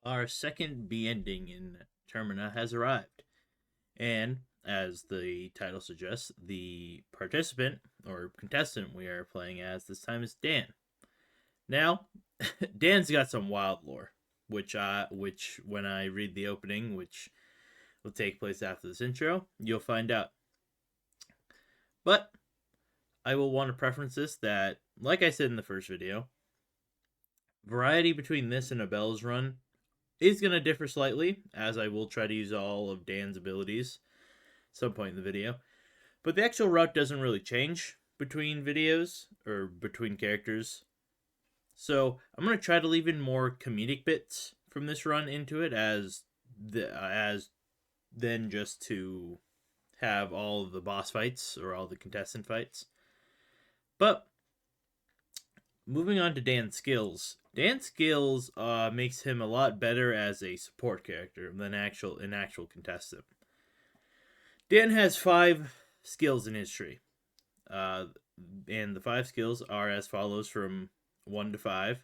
Our second B ending in Termina has arrived, and as the title suggests, the participant or contestant we are playing as this time is Dan. Now, Dan's got some wild lore, which when I read the opening, which will take place after this intro, you'll find out. But I will want to preference this that, like I said in the first video, variety between this and a Bell's run is going to differ slightly, as I will try to use all of Dan's abilities some point in the video. But the actual route doesn't really change between videos or between characters. So I'm going to try to leave in more comedic bits from this run into it as then just to have all of the boss fights or all the contestant fights. But moving on to Dan's skills. Dan's skills makes him a lot better as a support character than an actual contestant. Dan has 5 skills in his tree. And the 5 skills are as follows from 1 to 5.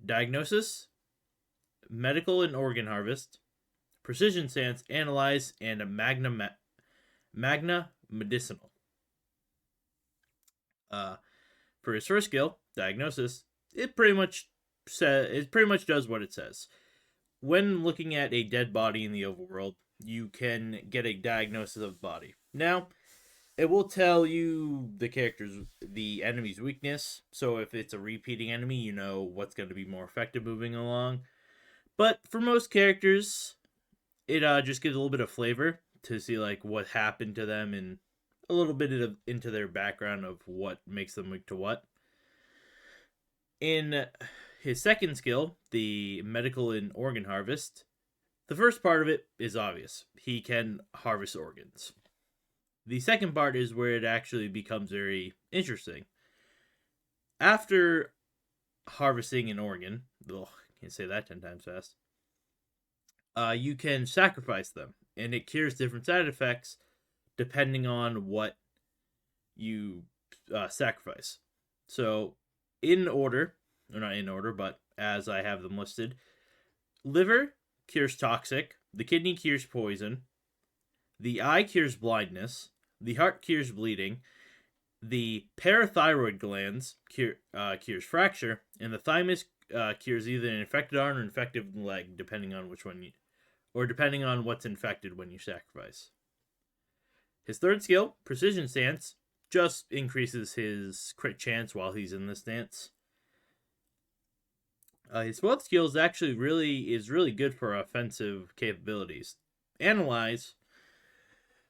Diagnosis, medical and organ harvest, precision stance, analyze, and a magna medicinal. For his first skill, diagnosis, it pretty much does what it says. When looking at a dead body in the overworld, you can get a diagnosis of the body. Now, it will tell you the enemy's weakness. So if it's a repeating enemy, you know what's going to be more effective moving along. But for most characters, it just gives a little bit of flavor to see like what happened to them and a little bit into their background of what makes them weak to what. In his second skill, the medical and organ harvest, the first part of it is obvious. He can harvest organs. The second part is where it actually becomes very interesting. After harvesting an organ, can't say that 10 times fast, you can sacrifice them, and it cures different side effects depending on what you sacrifice. So, in order, or not in order, but as I have them listed, liver cures toxic, the kidney cures poison, the eye cures blindness, the heart cures bleeding, the parathyroid glands cures fracture, and the thymus cures either an infected arm or infected leg, depending on depending on what's infected when you sacrifice. His third skill, precision stance, just increases his crit chance while he's in this stance. His fourth skill is actually really good for offensive capabilities. Analyze,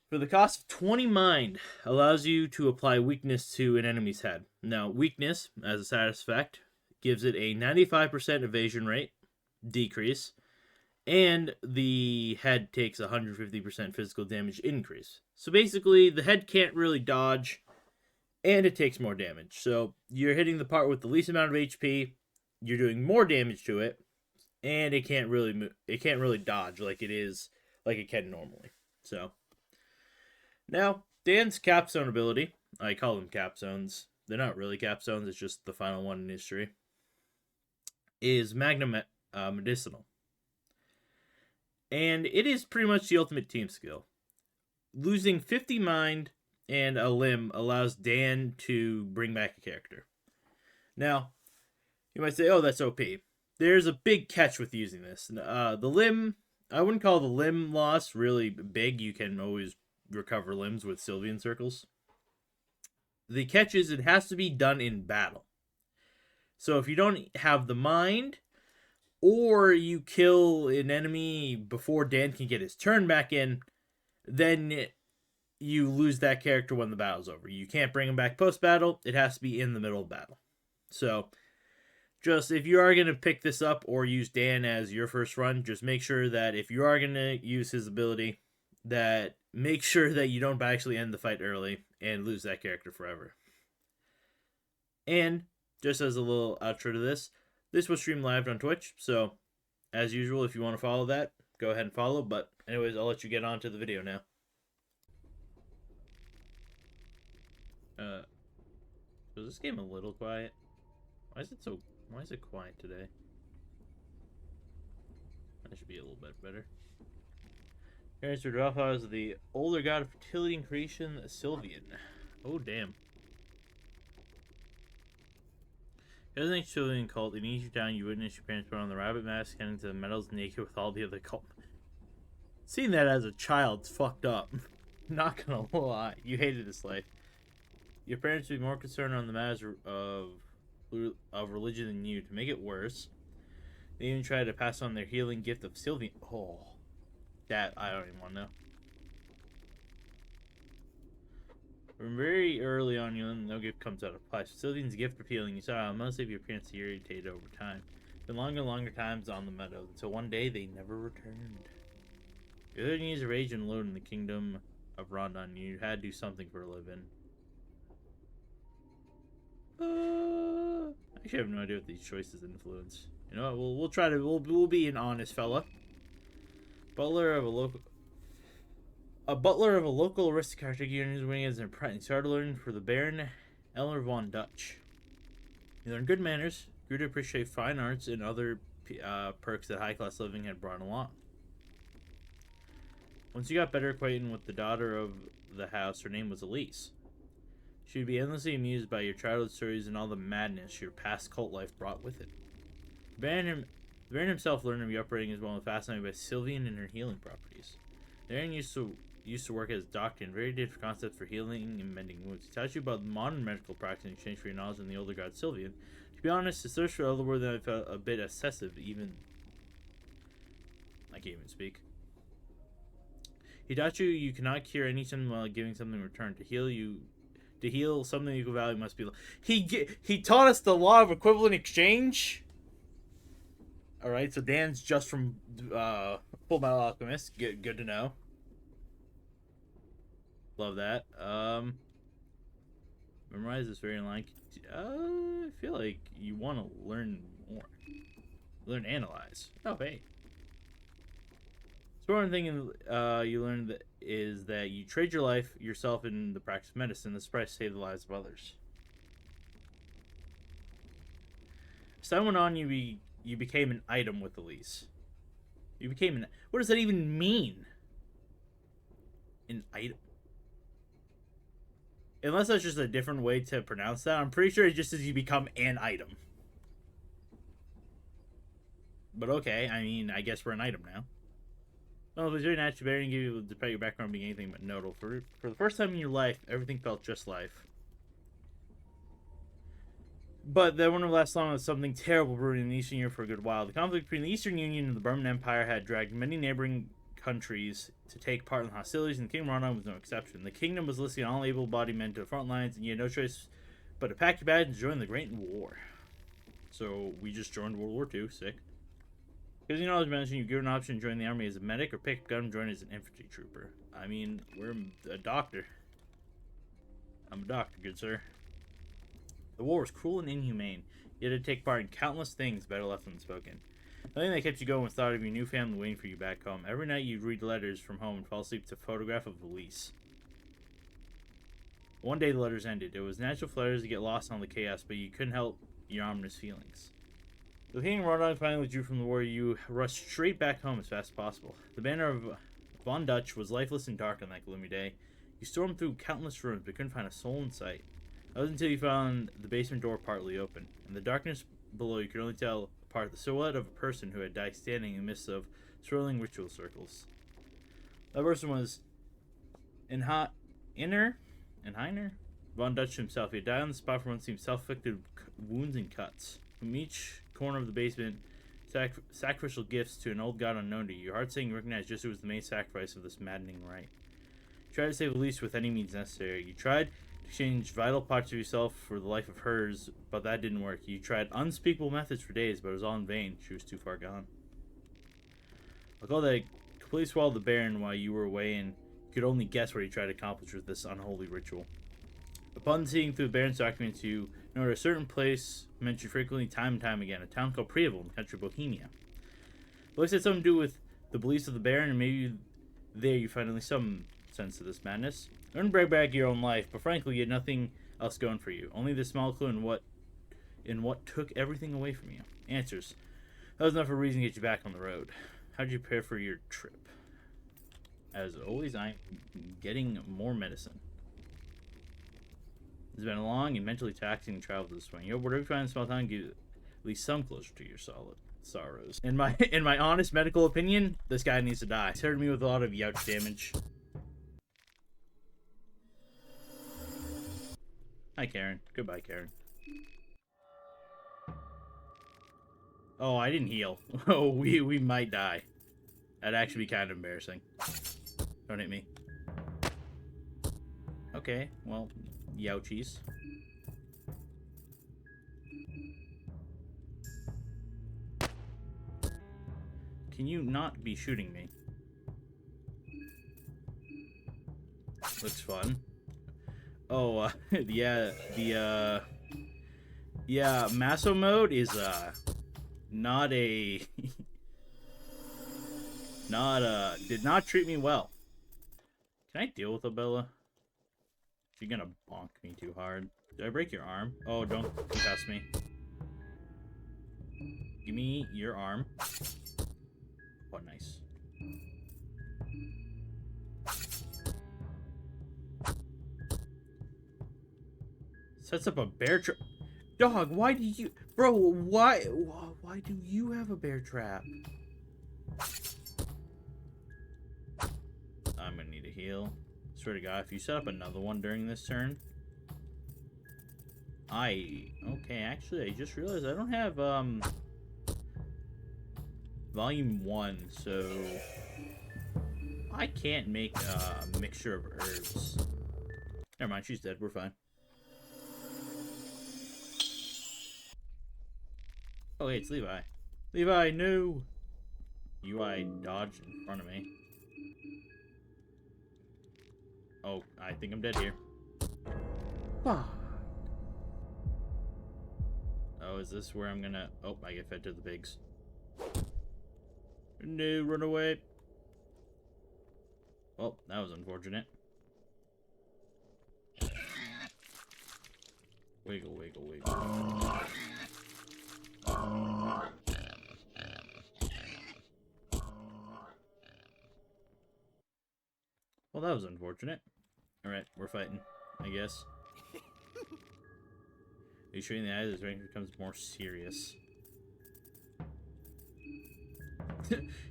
for the cost of 20 mind, allows you to apply weakness to an enemy's head. Now, weakness, as a side effect, gives it a 95% evasion rate decrease, and the head takes 150% physical damage increase. So basically, the head can't really dodge, and it takes more damage. So you're hitting the part with the least amount of HP, you're doing more damage to it, and it can't really dodge like it can normally. So now Dan's capstone ability, I call them capstones. They're not really capstones, it's just the final one in history, is magna medicinal. And it is pretty much the ultimate team skill. Losing 50 mind and a limb allows Dan to bring back a character. Now, you might say, oh, that's OP. There's a big catch with using this. The limb, I wouldn't call the limb loss really big. You can always recover limbs with Sylvian circles. The catch is it has to be done in battle. So if you don't have the mind, or you kill an enemy before Dan can get his turn back in, then you lose that character when the battle's over. You can't bring him back post-battle. It has to be in the middle of battle. So, just if you are going to pick this up or use Dan as your first run, just make sure that if you are going to use his ability, that make sure that you don't actually end the fight early and lose that character forever. And, just as a little outro to this was streamed live on Twitch, so as usual, if you want to follow that, go ahead and follow, but anyways, I'll let you get on to the video now. Was this game a little quiet? Why is it quiet today? That should be a little bit better. Parents were dropouts of the older god of fertility and creation, Sylvian. Oh, damn. As an Sylvian cult, in each town you witness your parents put on the rabbit mask, heading to the meadows naked with all the other cult. Seeing that as a child's fucked up. Not gonna lie. You hated this life. Your parents would be more concerned on the matters of religion than you. To make it worse, they even tried to pass on their healing gift of Sylvian. Oh. That, I don't even want to know. From very early on, you learn no gift comes out of play. Sylvian's gift of healing, you saw most of your appearance irritated over time. Been longer and longer times on the meadow, until one day they never returned. Your 13 years of age and alone in the kingdom of Rondon, you had to do something for a living. Actually, I have no idea what these choices influence. You know what? We'll try to. We'll be an honest fella. Butler of a local aristocratic unit is winning as an apprentice. He started learning for the Baron Elmer von Dutch. He learned good manners, grew to appreciate fine arts, and other perks that high-class living had brought along. Once you got better acquainted with the daughter of the house, her name was Elise. She would be endlessly amused by your childhood stories and all the madness your past cult life brought with it. The Baron himself learned to be upbringing as well and fascinated by Sylvian and her healing properties. The Baron used to work as a doctor and very different concepts for healing and mending wounds. He taught you about modern medical practice in exchange for your knowledge in the older god Sylvian. To be honest, his search for other words that I felt a bit excessive, even. I can't even speak. He taught you cannot cure any symptom while giving something in return. To heal something of equal value must be. He taught us the law of equivalent exchange. All right, so Dan's just from Full Metal Alchemist. Good to know. Love that. Memorize this very line. I feel like you want to learn more. Learn to analyze. Oh, hey. So one thing you learn is that you trade your life yourself in the practice of medicine. This price to save the lives of others. As time went on, you became an item with Elise. You became an. What does that even mean? An item. Unless that's just a different way to pronounce that. I'm pretty sure it just says you become an item. But okay, I mean, I guess we're an item now. Well, it was very natural to give you, despite your background being anything but notable. For the first time in your life, everything felt just life. But that wouldn't last long with something terrible brewing in the Eastern Europe for a good while. The conflict between the Eastern Union and the Burman Empire had dragged many neighboring countries to take part in the hostilities, and King Rondon was no exception. The kingdom was listing all able-bodied men to the front lines, and you had no choice but to pack your bags and join the Great War. So we just joined World War II. Sick. Because you know, as mentioned, you're given an option to join the army as a medic or pick a gun and join as an infantry trooper. I mean, we're a doctor. I'm a doctor, good sir. The war was cruel and inhumane. You had to take part in countless things better left unspoken. The thing that kept you going was thought of your new family waiting for you back home. Every night you'd read letters from home and fall asleep to a photograph of Elise. One day the letters ended. It was natural for letters to get lost in all the chaos, but you couldn't help your ominous feelings. The King Rondon finally withdrew from the war. You rushed straight back home as fast as possible. The banner of Von Dutch was lifeless and dark on that gloomy day. You stormed through countless rooms, but couldn't find a soul in sight. That was until you found the basement door partly open. In the darkness below, you could only tell apart the silhouette of a person who had died standing in the midst of swirling ritual circles. That person was Inhiner Von Dutch himself. He had died on the spot from what seemed self-inflicted wounds and cuts. From each corner of the basement, sacrificial gifts to an old god unknown to you. Your heart saying you recognized just who was the main sacrifice of this maddening rite. You tried to save Elise with any means necessary. You tried to exchange vital parts of yourself for the life of hers, but that didn't work. You tried unspeakable methods for days, but it was all in vain. She was too far gone. Although they completely swallowed the Baron while you were away, and you could only guess what he tried to accomplish with this unholy ritual. Upon seeing through the Baron's documents, you know a certain place mentioned frequently time and time again, a town called Preval in the country of Bohemia. The place had something to do with the beliefs of the Baron, and maybe there you find at least some sense of this madness. You wouldn't brag back your own life, but frankly you had nothing else going for you. Only this small clue in what took everything away from you. Answers. That was enough of a reason to get you back on the road. How'd you prepare for your trip? As always, I'm getting more medicine. It's been a long and mentally taxing travel this way. Whatever you find in small town, give at least some closure to your solid sorrows. In my honest medical opinion, this guy needs to die. He's hurting me with a lot of youch damage. Hi, Karen. Goodbye, Karen. Oh, I didn't heal. Oh, we might die. That'd actually be kind of embarrassing. Don't hit me. Okay, well, youchies. Can you not be shooting me? Looks fun. Oh, yeah, yeah, Maso mode is, not a... did not treat me well. Can I deal with Abella? She's gonna bonk me too hard. Did I break your arm? Oh, don't concuss me. Give me your arm. Oh, nice. Sets up a bear trap. Dog, why do you... Bro, why do you have a bear trap? I'm gonna need a heal. Swear to God, if you set up another one during this turn... Okay, actually, I just realized I don't have, Volume 1, so... I can't make a mixture of herbs. Never mind, she's dead. We're fine. Oh, hey, it's Levi. Levi, no! UI dodged in front of me. Oh, I think I'm dead here. Oh, is this where I'm gonna... Oh, I get fed to the pigs. No, run away. Well, that was unfortunate. Wiggle, wiggle, wiggle. Well, that was unfortunate. Alright, we're fighting, I guess. Are you shooting the eyes as the range becomes more serious?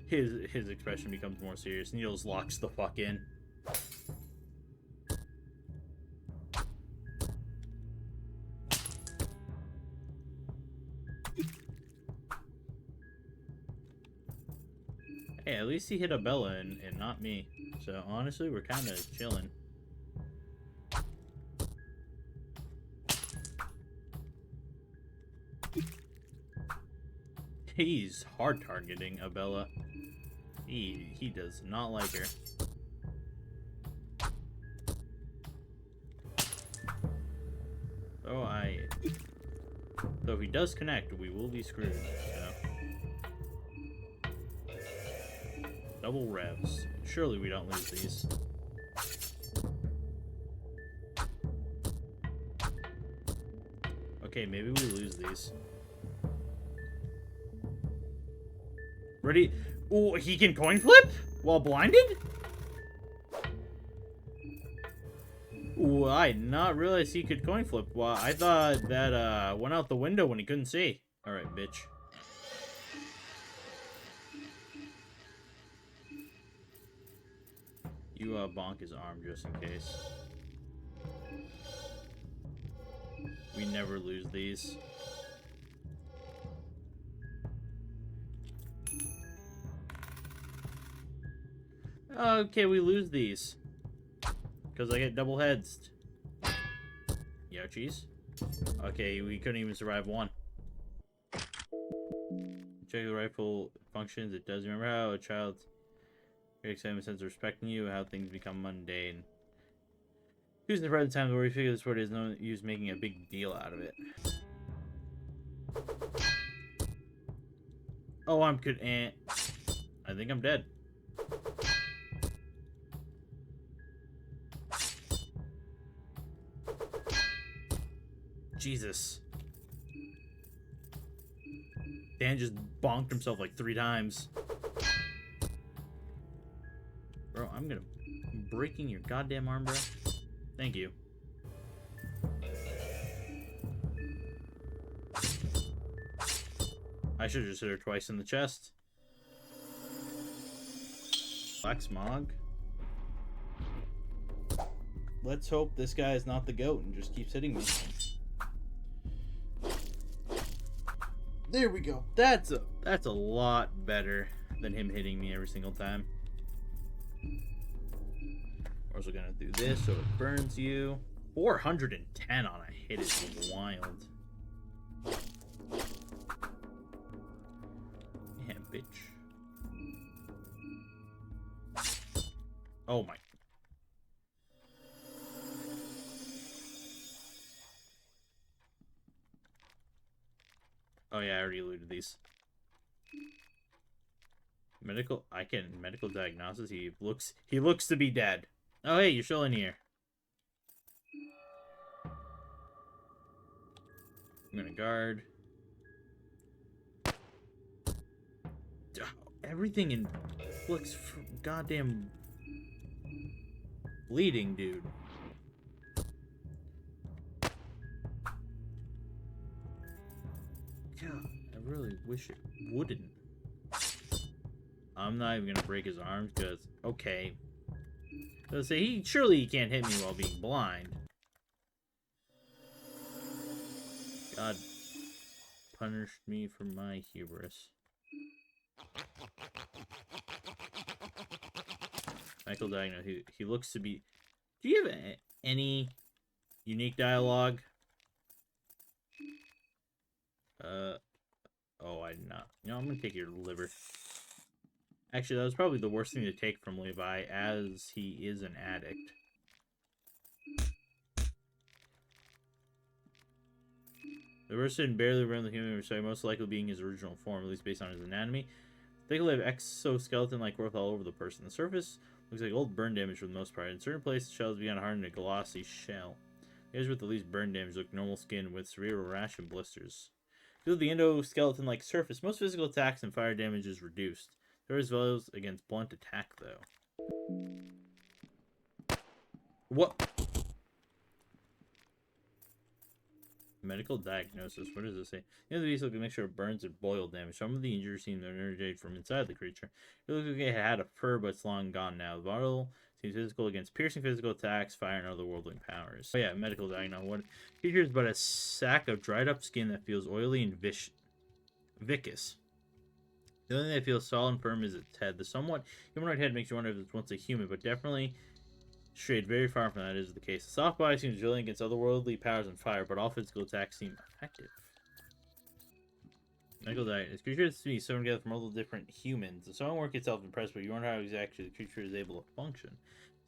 his expression becomes more serious. Niels locks the fuck in. Hey, at least he hit Abella and not me. So honestly, we're kind of chilling. He's hard targeting Abella. He does not like her. So if he does connect, we will be screwed. So. Double revs. Surely we don't lose these. Okay, maybe we lose these. Ready? Oh, he can coin flip while blinded? Ooh, I did not realize he could coin flip. Well, I thought that went out the window when he couldn't see. Alright, bitch. You bonk his arm just in case. We never lose these. Okay, we lose these. Because I get double heads. Youchies. Okay, we couldn't even survive one. Check the rifle functions. It does. Remember how a child's excitement sense of respecting you, how things become mundane. Using the present times where we figure this word is no use making a big deal out of it. Oh, I'm good. I think I'm dead. Jesus. Dan just bonked himself like 3 times. Bro, I'm breaking your goddamn arm, bro. Thank you. I should have just hit her twice in the chest. Black smog. Let's hope this guy is not the goat and just keeps hitting me. There we go. That's a lot better than him hitting me every single time. We're also gonna do this so it burns you. 410 on a hit is wild. Yeah, bitch. Oh my. Oh yeah, I already looted these. Medical diagnosis. He looks to be dead. Oh hey, you're still in here. I'm gonna guard. Everything in looks goddamn bleeding, dude. God, I really wish it wouldn't. I'm not even gonna break his arms because okay. So say surely he can't hit me while being blind. God punished me for my hubris. Michael Diagno, he looks to be... Do you have any unique dialogue? Oh, I did not. You know, I'm gonna take your liver. Actually, that was probably the worst thing to take from Levi, as he is an addict. The person barely around the human side, most likely being his original form, at least based on his anatomy. They have exoskeleton-like growth all over the person. The surface looks like old burn damage for the most part. In certain places, shells began hardening a glossy shell. The areas with the least burn damage look normal skin with severe rash and blisters. Due to the endoskeleton-like surface, most physical attacks and fire damage is reduced. There is values against blunt attack, though. What? Medical diagnosis. What does it say? The other vehicle can mixture of burns and boil damage. Some of the injuries seem to originate from inside the creature. It looks like it had a fur, but it's long gone now. The bottle seems physical against piercing physical attacks, fire, and otherworldly powers. Oh yeah, medical diagnosis. What creature is but a sack of dried up skin that feels oily and viscous. The only thing that feels solid and firm is its head. The somewhat humanoid head makes you wonder if it's once a human, but definitely strayed very far from that is the case. The soft body seems resilient against otherworldly powers and fire, but all physical attacks seem effective. Medical diagnosis. Creature is to be sewn together from multiple different humans. The sewing work itself is impressive, but you wonder how exactly the creature is able to function.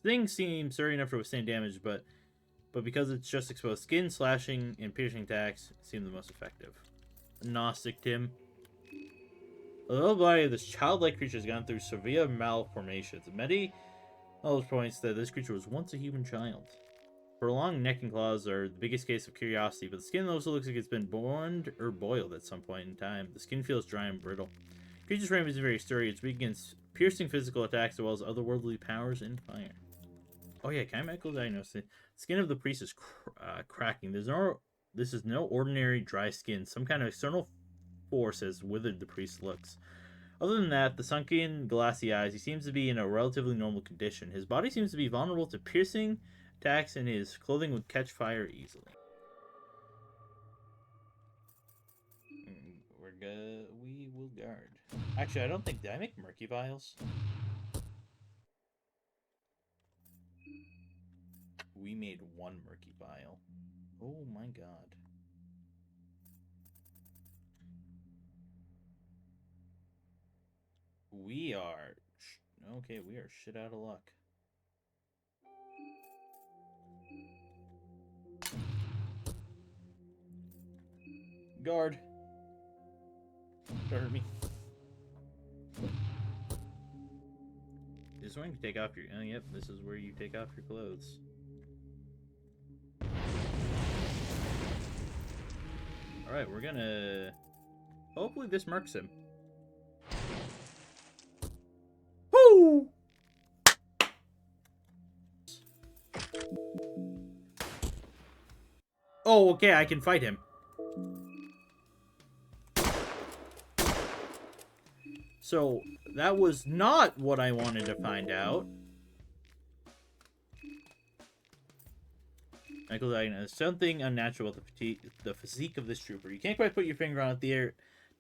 Things seem sturdy enough to withstand damage, but because it's just exposed skin, slashing and piercing attacks seem the most effective. Gnostic Tim. The little body of this childlike creature has gone through severe malformations. Many those points that this creature was once a human child. Prolonged neck and claws are the biggest case of curiosity, but the skin also looks like it's been burned or boiled at some point in time. The skin feels dry and brittle. The creature's frame isn't very sturdy. It's weak against piercing physical attacks as well as otherworldly powers and fire. Oh yeah, can I medical diagnose it? The skin of the priest is cracking. This is no ordinary dry skin. Some kind of external force has withered the priest's looks. Other than that, the sunken, glassy eyes, he seems to be in a relatively normal condition. His body seems to be vulnerable to piercing attacks, and his clothing would catch fire easily. We will guard. Actually, I don't think... Did I make murky vials? We made one murky vial. Oh my god. We are... Okay, we are shit out of luck. Guard. Don't hurt me. This is when you take off your... Oh, yep, this is where you take off your clothes. Alright, we're gonna... Hopefully this marks him. Woo! Oh, okay, I can fight him. So, that was not what I wanted to find out. Michael diagnosed something unnatural with the physique of this trooper. You can't quite put your finger on it. The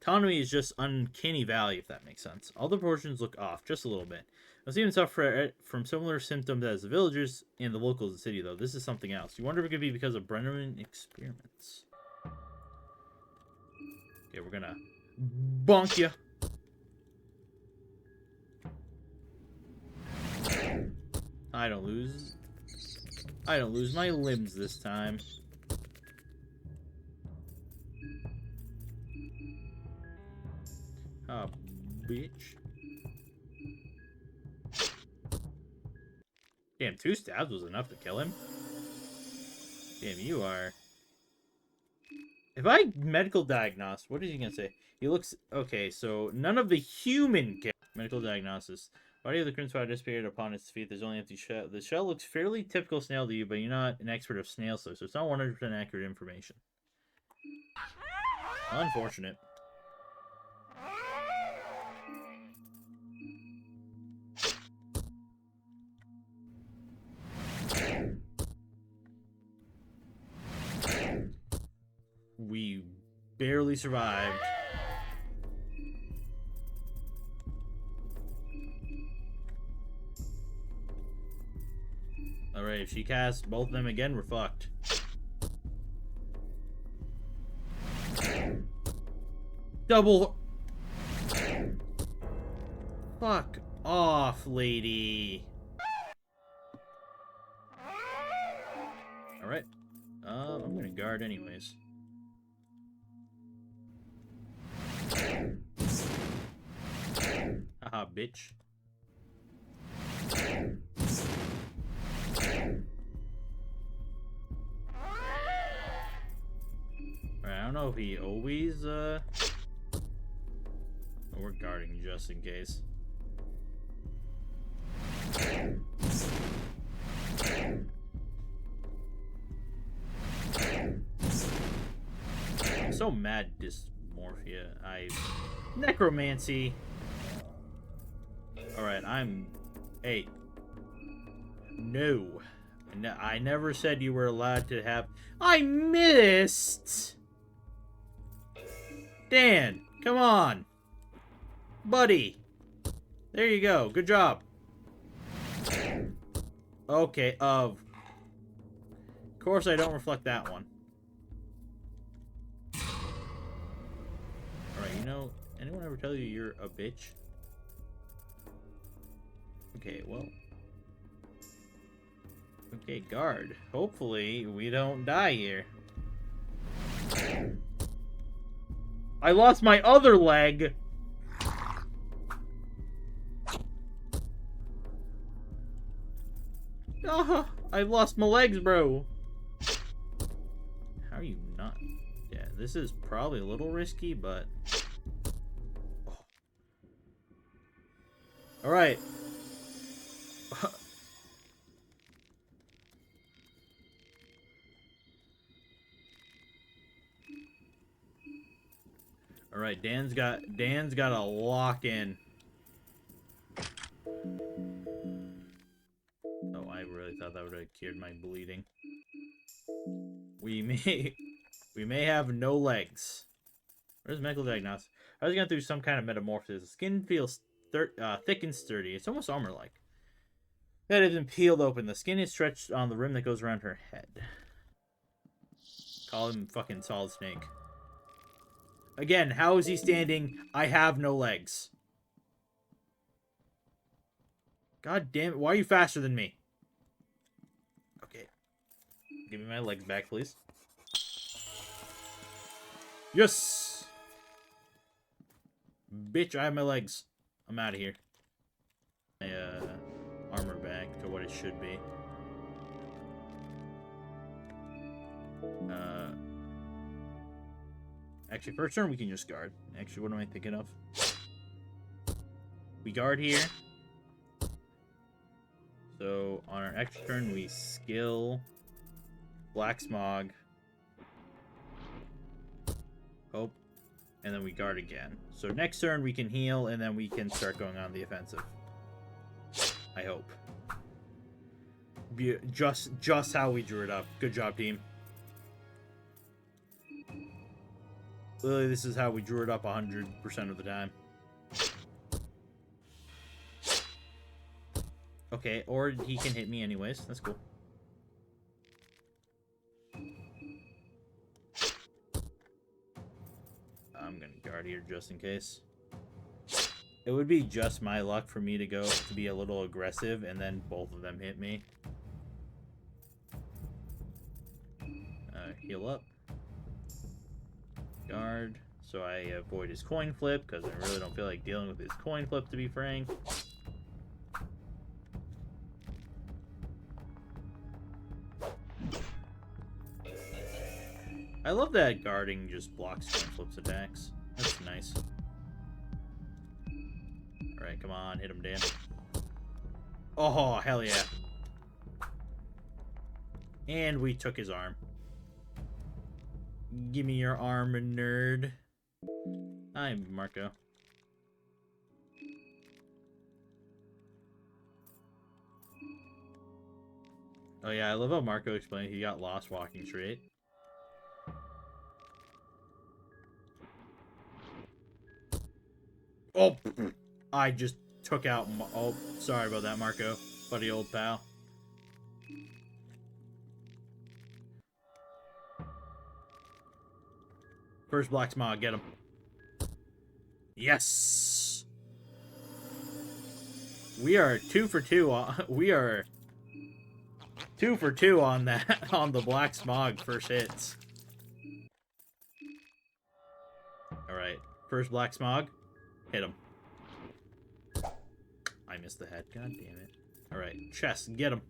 autonomy is just uncanny valley, if that makes sense. All the proportions look off, just a little bit. I was even suffer from similar symptoms as the villagers and the locals of the city, though. This is something else. You wonder if it could be because of Brenneman experiments. Okay, we're gonna bonk you. I don't lose my limbs this time. Ah, bitch. Damn, 2 stabs was enough to kill him. Damn, you are... If I medical diagnose, what is he gonna say? He looks... Okay, so none of the human... Medical diagnosis. Body of the crimson spider disappeared upon its feet. There's only empty shell. The shell looks fairly typical snail to you, but you're not an expert of snail so it's not 100% accurate information. Unfortunate. We barely survived. Alright, if she casts both of them again, we're fucked. Double... Fuck off, lady. Alright. I'm gonna guard anyways. Haha, bitch. Alright, I don't know if he always, Oh, we're guarding just in case. I'm so mad dysmorphia. Necromancy. Alright, Hey. No. I never said you were allowed to have... I missed! Dan, come on. Buddy. There you go. Good job. Okay, of course I don't reflect that one. Alright, you know, anyone ever tell you you're a bitch? Okay, well. Okay, guard. Hopefully we don't die here. I lost my other leg! Oh, I lost my legs, bro. How are you not? Yeah, this is probably a little risky, but... Oh. Alright. Alright, Dan's got a lock in. Oh, I really thought that would have cured my bleeding. We may have no legs. Where's medical diagnosis? I was going through some kind of metamorphosis. The skin feels thick and sturdy. It's almost armor-like. That has been peeled open. The skin is stretched on the rim that goes around her head. Call him fucking Solid Snake. Again, how is he standing? I have no legs. God damn it. Why are you faster than me? Okay. Give me my legs back, please. Yes! Bitch, I have my legs. I'm out of here. My armor back to what it should be. Actually, first turn we can just guard. Actually, what am I thinking of? We guard here. So, on our extra turn, we skill Black Smog. Oh, and then we guard again. So next turn we can heal, and then we can start going on the offensive. I hope. Just how we drew it up. Good job, team. Literally, this is how we drew it up 100% of the time. Okay, or he can hit me anyways. That's cool. I'm gonna guard here just in case. It would be just my luck for me to go to be a little aggressive and then both of them hit me. Heal up. Guard. So I avoid his coin flip because I really don't feel like dealing with his coin flip, to be frank. I love that guarding just blocks coin flips attacks. That's nice. Alright, come on, hit him, Dan. Oh, hell yeah. And we took his arm. Give me your arm, nerd. I'm Marco. Oh yeah, I love how Marco explained he got lost walking straight. Oh, I just took out... Oh, sorry about that, Marco. Buddy old pal. First Black Smog, get him. Yes! We are 2 for 2. We are 2 for 2 on that, on the Black Smog first hits. Alright, first Black Smog. Hit him. I missed the head. God damn it. Alright, chest. Get him.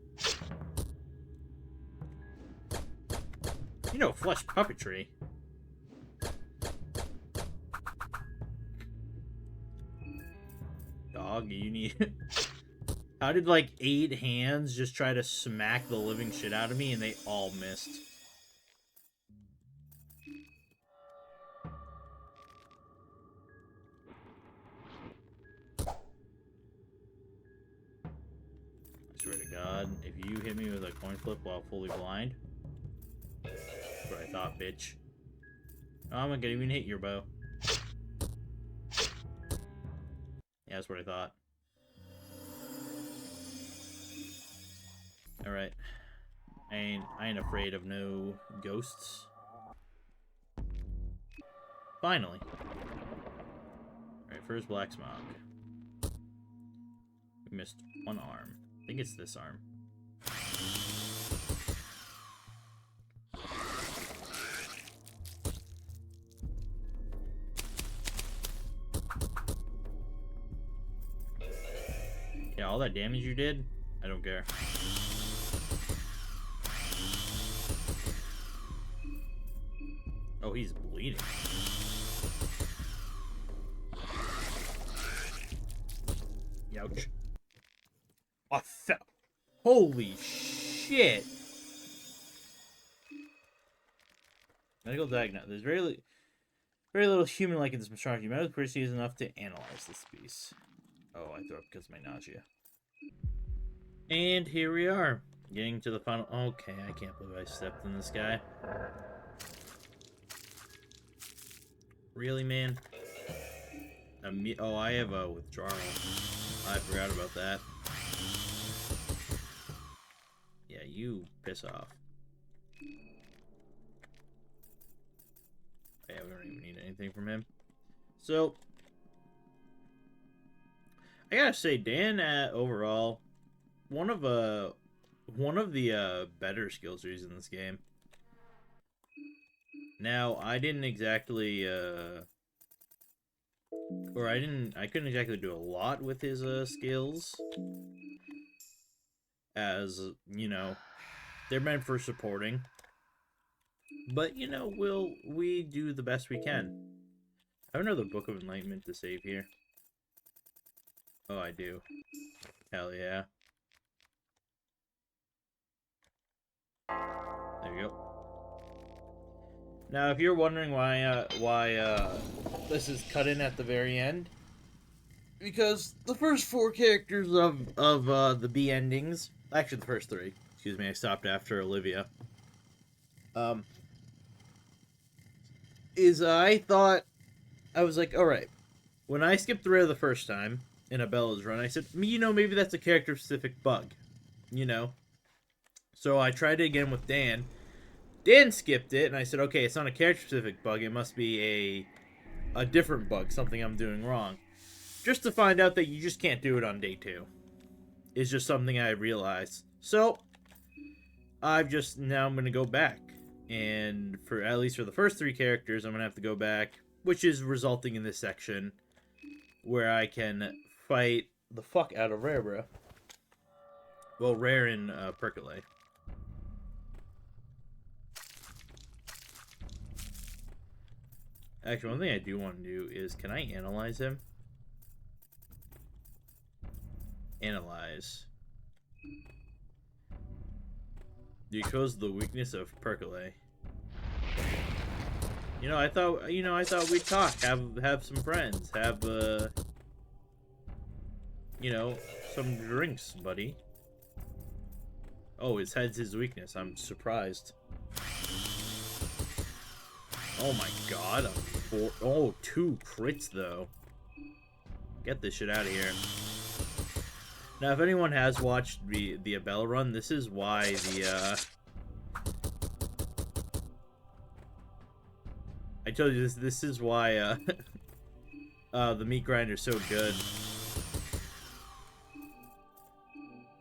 You know, flesh puppetry. Dog, you need... How did, like, 8 hands just try to smack the living shit out of me and they all missed? I swear to God, if you hit me with a coin flip while fully blind... That's what I thought, bitch. Oh, I'm not gonna even hit your bow. Yeah, that's what I thought. Alright. I ain't afraid of no ghosts. Finally. Alright, first Black Smog. We missed one arm. I think it's this arm. Yeah, all that damage you did, I don't care. Oh, he's bleeding. Ouch. Oh, holy shit! Medical diagnosis. There's very little human-like in this monstrosity. Medical accuracy is enough to analyze this piece. Oh, I threw up because of my nausea. And here we are, getting to the final. Okay, I can't believe I stepped in this guy. Really, man? Oh, I have a withdrawal. I forgot about that. Yeah, you piss off. Yeah, we don't even need anything from him. So, I gotta say, Dan, overall, one of the better skill trees in this game. Now, I didn't exactly, I couldn't exactly do a lot with his, skills. As, you know, they're meant for supporting. But, you know, we do the best we can. I have another Book of Enlightenment to save here. Oh, I do. Hell yeah. There you go. Now, if you're wondering why this is cut in at the very end, because the first 4 characters of the B endings, actually the first 3, excuse me, I stopped after Olivia. Um, I thought I was like, all right, when I skipped the rail the first time in a Bella's run, I said, maybe that's a character specific bug, you know. So I tried it again with Dan. Dan skipped it, and I said, okay, it's not a character specific bug. It must be a different bug, something I'm doing wrong. Just to find out that you just can't do it on day 2. Is just something I realized. So I'm gonna go back, and for at least for the first 3 characters, I'm gonna have to go back, which is resulting in this section where I can fight the fuck out of Rare, bro. Well, Rare and Percolate. Actually, one thing I do want to do is, can I analyze him? Analyze. You chose the weakness of Percolate. I thought we'd talk, have some friends, have some drinks, buddy. Oh, his head's his weakness. I'm surprised. Oh my god, 2 crits though. Get this shit out of here. Now, if anyone has watched the Abella run, this is why I told you this is why the meat grinder's so good.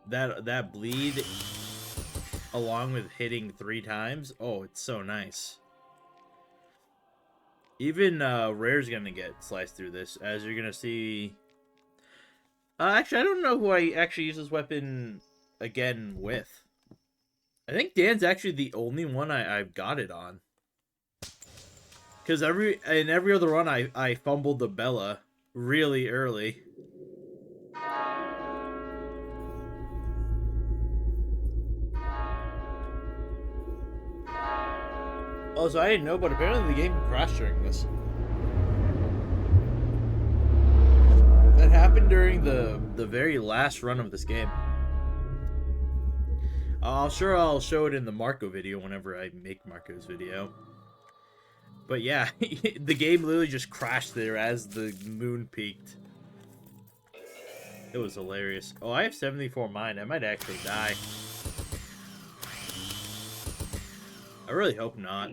That bleed along with hitting 3 times, oh, it's so nice. Even Rare's gonna get sliced through this, as you're gonna see. Actually, I don't know who I actually use this weapon again with. I think Dan's actually the only one I've got it on. Because in every other run, I fumbled the Bella really early. Also, I didn't know, but apparently the game crashed during this. That happened during the very last run of this game. I'll show it in the Marco video whenever I make Marco's video. But yeah, the game literally just crashed there as the moon peaked. It was hilarious. Oh, I have 74 mine. I might actually die. I really hope not.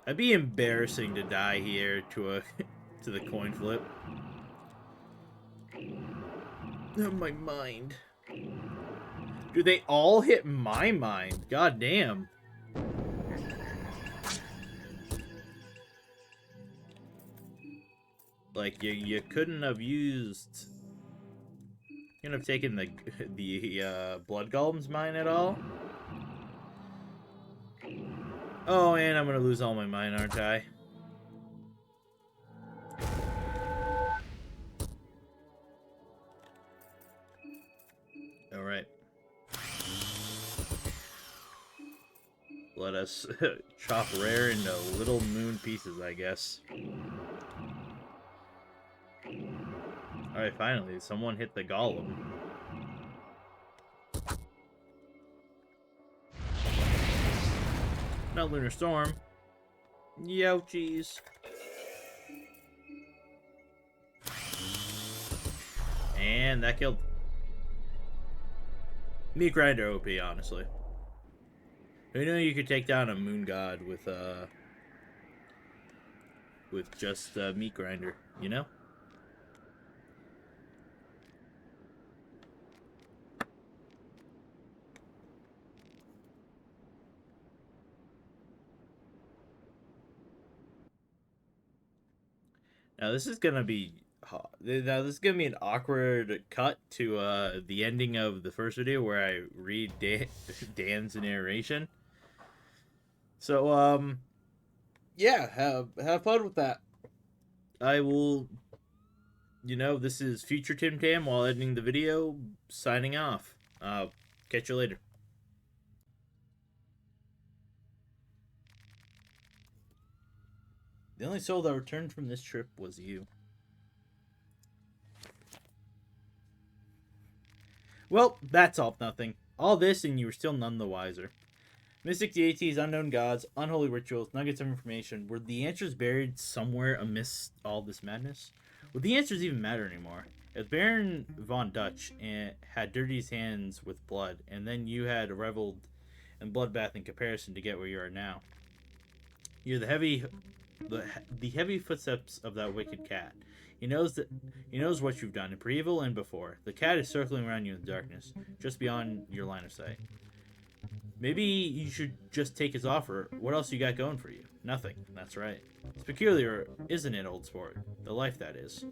It'd be embarrassing to die here to the coin flip. Oh, my mind. Dude, they all hit my mind. God damn. Like, you couldn't have used... You couldn't have taken the Blood Golem's mine at all? Oh, and I'm gonna lose all my mine, aren't I? Alright. Let us chop Rare into little moon pieces, I guess. Alright, finally, someone hit the golem. Not Lunar Storm. Youchies. And that killed. Meat Grinder OP, honestly. Who knew you could take down a Moon God with just Meat Grinder, you know? Now this is gonna be an awkward cut to the ending of the first video where I read Dan's narration. So yeah, have fun with that. I will, this is Future Tim Tam while editing the video, signing off. Catch you later. The only soul that returned from this trip was you. Well, that's all nothing. All this, and you were still none the wiser. Mystic deities, unknown gods, unholy rituals, nuggets of information. Were the answers buried somewhere amidst all this madness? Would the answers even matter anymore? If Baron von Dutch had dirtied his hands with blood, and then you had reveled in bloodbath in comparison to get where you are now, you're the heavy footsteps of that wicked cat. He knows what you've done, for evil and before. The cat is circling around you in the darkness, just beyond your line of sight. Maybe you should just take his offer. What else you got going for you? Nothing. That's right. It's peculiar, isn't it, old sport? The life, that is.